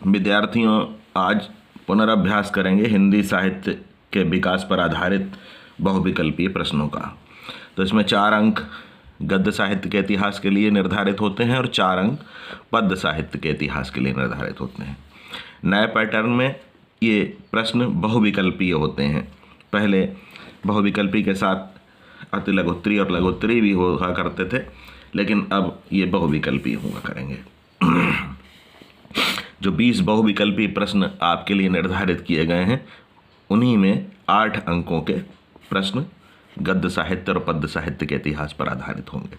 विद्यार्थियों, आज पुनरअभ्यास करेंगे हिंदी साहित्य के विकास पर आधारित बहुविकल्पीय प्रश्नों का। तो इसमें 4 अंक गद्य साहित्य के इतिहास के लिए निर्धारित होते हैं और 4 अंक पद्य साहित्य के इतिहास के लिए निर्धारित होते हैं। नए पैटर्न में ये प्रश्न बहुविकल्पीय होते हैं। पहले बहुविकल्पी के साथ अतिलघुत्तरी और लघुत्तरी भी हुआ करते थे, लेकिन अब ये बहुविकल्पीय हुआ करेंगे। जो 20 बहुविकल्पी प्रश्न आपके लिए निर्धारित किए गए हैं, उन्हीं में 8 अंकों के प्रश्न गद्य साहित्य और पद्य साहित्य के इतिहास पर आधारित होंगे।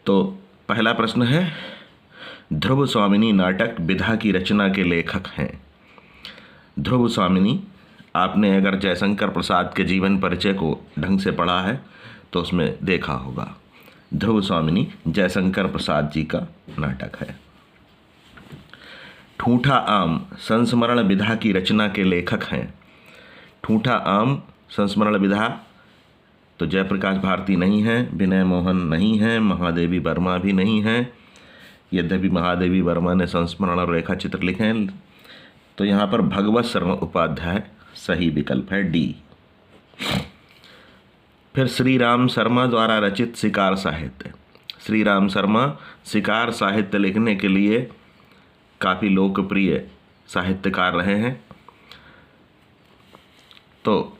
तो पहला प्रश्न है, ध्रुव स्वामिनी नाटक विधा की रचना के लेखक हैं। ध्रुव स्वामिनी, आपने अगर जयशंकर प्रसाद के जीवन परिचय को ढंग से पढ़ा है तो उसमें देखा होगा। ध्रुव स्वामिनी जयशंकर प्रसाद जी का नाटक है। ठूठा आम संस्मरण विधा की रचना के लेखक हैं। ठूठा आम संस्मरण विधा तो जयप्रकाश भारती नहीं है, विनय मोहन नहीं है, महादेवी वर्मा भी नहीं है। यद्यपि महादेवी वर्मा ने संस्मरण और रेखा चित्र लिखे हैं। तो यहाँ पर भगवत शर्मा उपाध्याय सही विकल्प है, डी। फिर श्री राम शर्मा द्वारा रचित शिकार साहित्य। श्री राम शर्मा शिकार साहित्य लिखने के लिए काफ़ी लोकप्रिय साहित्यकार रहे हैं। तो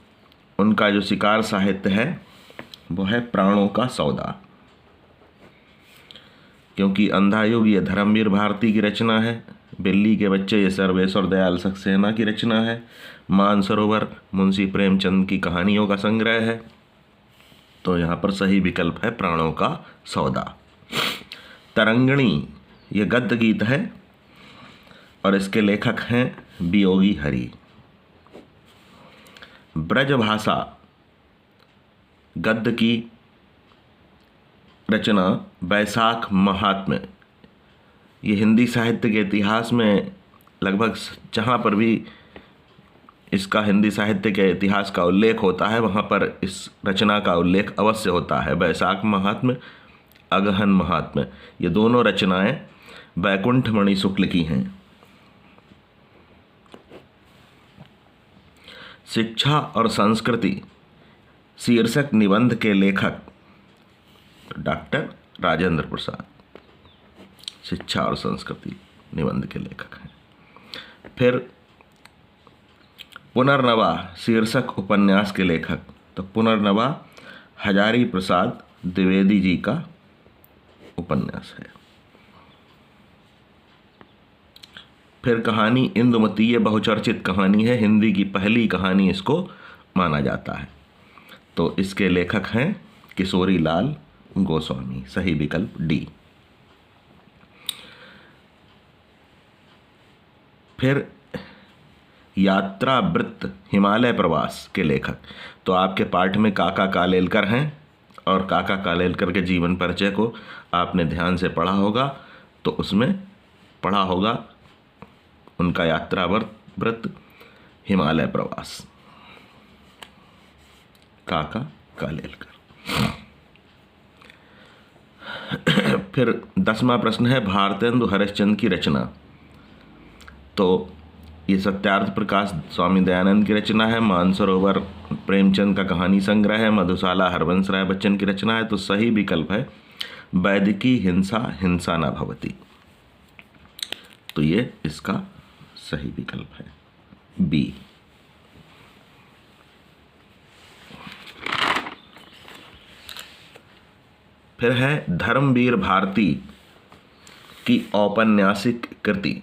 उनका जो शिकार साहित्य है वो है प्राणों का सौदा, क्योंकि अंधा युग ये धर्मवीर भारती की रचना है। बिल्ली के बच्चे ये सर्वेश्वर दयाल सक्सेना की रचना है। मानसरोवर मुंशी प्रेमचंद की कहानियों का संग्रह है। तो यहाँ पर सही विकल्प है प्राणों का सौदा। तरंगिणी ये गद्य गीत है और इसके लेखक हैं वियोगी हरि। ब्रजभाषा गद्य की रचना वैशाख महात्म्य। ये हिंदी साहित्य के इतिहास में लगभग जहाँ पर भी इसका हिंदी साहित्य के इतिहास का उल्लेख होता है वहाँ पर इस रचना का उल्लेख अवश्य होता है। वैशाख महात्म्य, अगहन महात्म्य, ये दोनों रचनाएं वैकुंठमणि शुक्ल की हैं। शिक्षा और संस्कृति शीर्षक निबंध के लेखक डॉक्टर राजेंद्र प्रसाद। शिक्षा और संस्कृति निबंध के लेखक हैं। फिर पुनर्नवा शीर्षक उपन्यास के लेखक, तो पुनर्नवा हजारी प्रसाद द्विवेदी जी का उपन्यास है। फिर कहानी इंदुमती, ये बहुचर्चित कहानी है, हिंदी की पहली कहानी इसको माना जाता है। तो इसके लेखक हैं किशोरी लाल गोस्वामी, सही विकल्प डी। फिर यात्रा वृत्त हिमालय प्रवास के लेखक, तो आपके पाठ में काका कालेलकर हैं और काका कालेलकर के जीवन परिचय को आपने ध्यान से पढ़ा होगा। तो उसमें पढ़ा होगा उनका यात्रा वृत्त हिमालय प्रवास, काका कालेलकर। फिर 10वां प्रश्न है, भारतेंदु हरिश्चंद्र की रचना। तो ये सत्यार्थ प्रकाश स्वामी दयानंद की रचना है। मानसरोवर प्रेमचंद का कहानी संग्रह है। मधुशाला हरवंश राय बच्चन की रचना है। तो सही विकल्प है वैदिकी हिंसा हिंसा न भवति। तो ये इसका सही विकल्प है, बी। फिर है धर्मवीर भारती की औपन्यासिक कृति।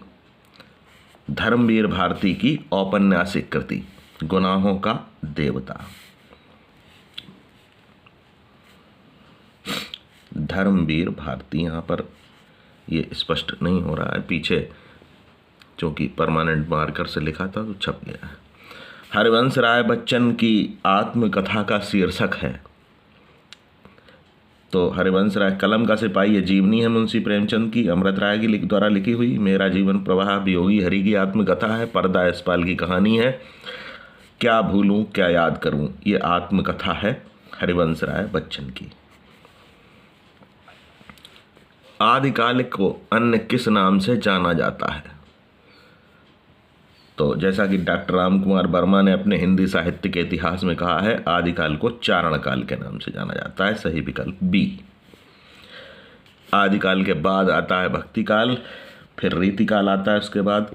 धर्मवीर भारती की औपन्यासिक कृति गुनाहों का देवता। धर्मवीर भारती, यहाँ पर ये स्पष्ट नहीं हो रहा है, पीछे चूँकि परमानेंट मार्कर से लिखा था तो छप गया है। हरिवंश राय बच्चन की आत्मकथा का शीर्षक है। तो हरिवंश राय कलम का सिपाही, ये जीवनी है मुंशी प्रेमचंद की, अमृत राय की द्वारा लिखी हुई। मेरा जीवन प्रवाह वियोगी हरि की आत्मकथा है। पर्दा यशपाल की कहानी है। क्या भूलूं क्या याद करूं, ये आत्मकथा है हरिवंश राय बच्चन की। आदिकाल को अन्य किस नाम से जाना जाता है? तो जैसा कि डॉक्टर राम कुमार वर्मा ने अपने हिंदी साहित्य के इतिहास में कहा है, आदिकाल को चारण काल के नाम से जाना जाता है। सही विकल्प बी। आदिकाल के बाद आता है भक्ति काल, फिर रीति काल आता है उसके बाद,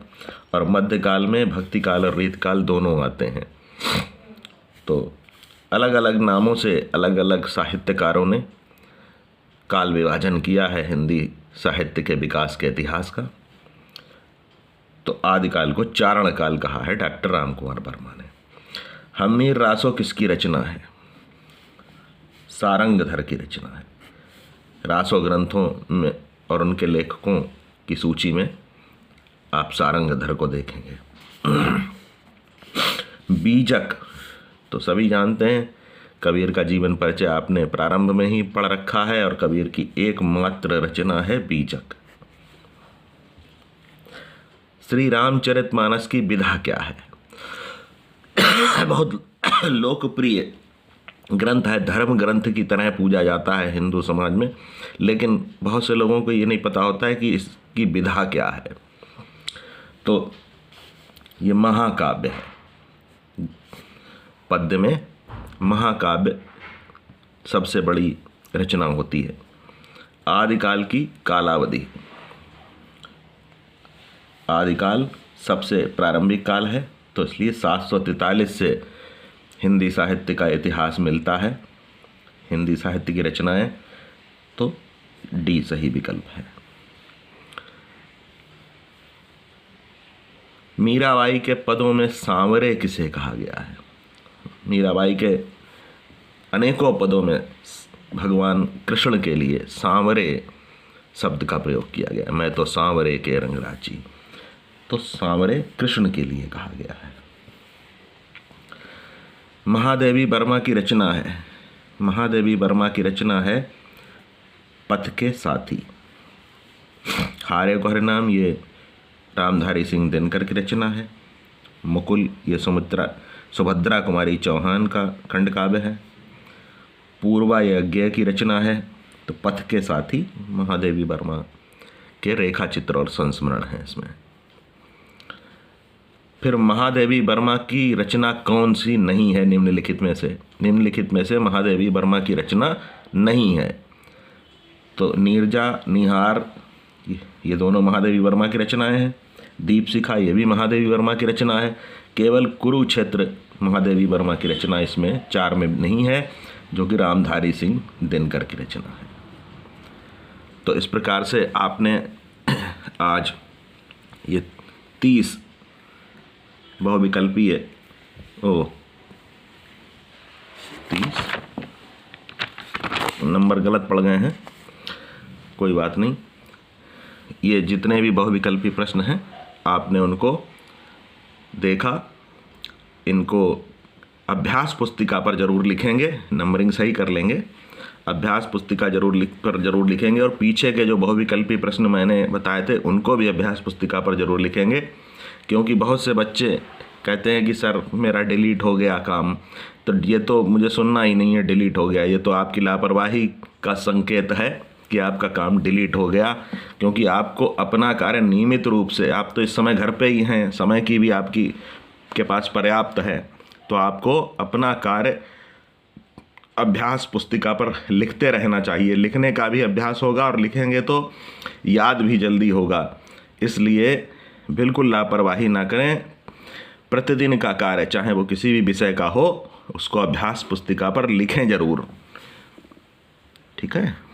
और मध्यकाल में भक्ति काल और रीति काल दोनों आते हैं। तो अलग अलग नामों से अलग अलग साहित्यकारों ने काल विभाजन किया है हिंदी साहित्य के विकास के इतिहास का। तो आदिकाल को चारण काल कहा है डॉक्टर राम कुमार वर्मा ने। हमीर रासो किसकी रचना है? सारंगधर की रचना है। रासो ग्रंथों में और उनके लेखकों की सूची में आप सारंगधर को देखेंगे। बीजक तो सभी जानते हैं, कबीर का जीवन परिचय आपने प्रारंभ में ही पढ़ रखा है, और कबीर की एकमात्र रचना है बीजक। श्री रामचरितमानस की विधा क्या है? बहुत लोकप्रिय ग्रंथ है, धर्म ग्रंथ की तरह पूजा जाता है हिंदू समाज में, लेकिन बहुत से लोगों को ये नहीं पता होता है कि इसकी विधा क्या है। तो ये महाकाव्य है। पद्य में महाकाव्य सबसे बड़ी रचना होती है। आदिकाल की कालावधि, आदिकाल सबसे प्रारंभिक काल है, तो इसलिए 743 से हिंदी साहित्य का इतिहास मिलता है, हिंदी साहित्य की रचनाएं। तो डी सही विकल्प है। मीराबाई के पदों में सांवरे किसे कहा गया है? मीराबाई के अनेकों पदों में भगवान कृष्ण के लिए सांवरे शब्द का प्रयोग किया गया। मैं तो सांवरे के रंग राची, तो सांवरे कृष्ण के लिए कहा गया है। महादेवी वर्मा की रचना है, महादेवी वर्मा की रचना है पथ के साथी। हारे को हरिनाम ये रामधारी सिंह दिनकर की रचना है। मुकुल ये सुभद्रा कुमारी चौहान का खंड काव्य है। पूर्वा यज्ञ की रचना है। तो पथ के साथी महादेवी वर्मा के रेखा चित्र और संस्मरण है इसमें। फिर महादेवी वर्मा की रचना कौन सी नहीं है निम्नलिखित में से? निम्नलिखित में से महादेवी वर्मा की रचना नहीं है। तो नीरजा, निहार ये दोनों महादेवी वर्मा की रचनाएं हैं। दीपशिखा ये भी महादेवी वर्मा की रचना है। केवल कुरुक्षेत्र महादेवी वर्मा की रचना इसमें 4 में नहीं है, जो कि रामधारी सिंह दिनकर की रचना है। तो इस प्रकार से आपने आज ये 30 बहुविकल्पीय 30 नंबर गलत पड़ गए हैं, कोई बात नहीं। ये जितने भी बहुविकल्पी प्रश्न हैं आपने उनको देखा, इनको अभ्यास पुस्तिका पर जरूर लिखेंगे, नंबरिंग सही कर लेंगे। अभ्यास पुस्तिका जरूर लिखेंगे, और पीछे के जो बहुविकल्पी प्रश्न मैंने बताए थे उनको भी अभ्यास पुस्तिका पर जरूर लिखेंगे, क्योंकि बहुत से बच्चे कहते हैं कि सर मेरा डिलीट हो गया काम। तो ये तो मुझे सुनना ही नहीं है डिलीट हो गया, ये तो आपकी लापरवाही का संकेत है कि आपका काम डिलीट हो गया, क्योंकि आपको अपना कार्य नियमित रूप से, आप तो इस समय घर पे ही हैं, समय की भी आपकी के पास पर्याप्त है, तो आपको अपना कार्य अभ्यास पुस्तिका पर लिखते रहना चाहिए। लिखने का भी अभ्यास होगा और लिखेंगे तो याद भी जल्दी होगा। इसलिए बिल्कुल लापरवाही ना करें। प्रतिदिन का कार्य चाहे वो किसी भी विषय का हो, उसको अभ्यास पुस्तिका पर लिखें जरूर। ठीक है।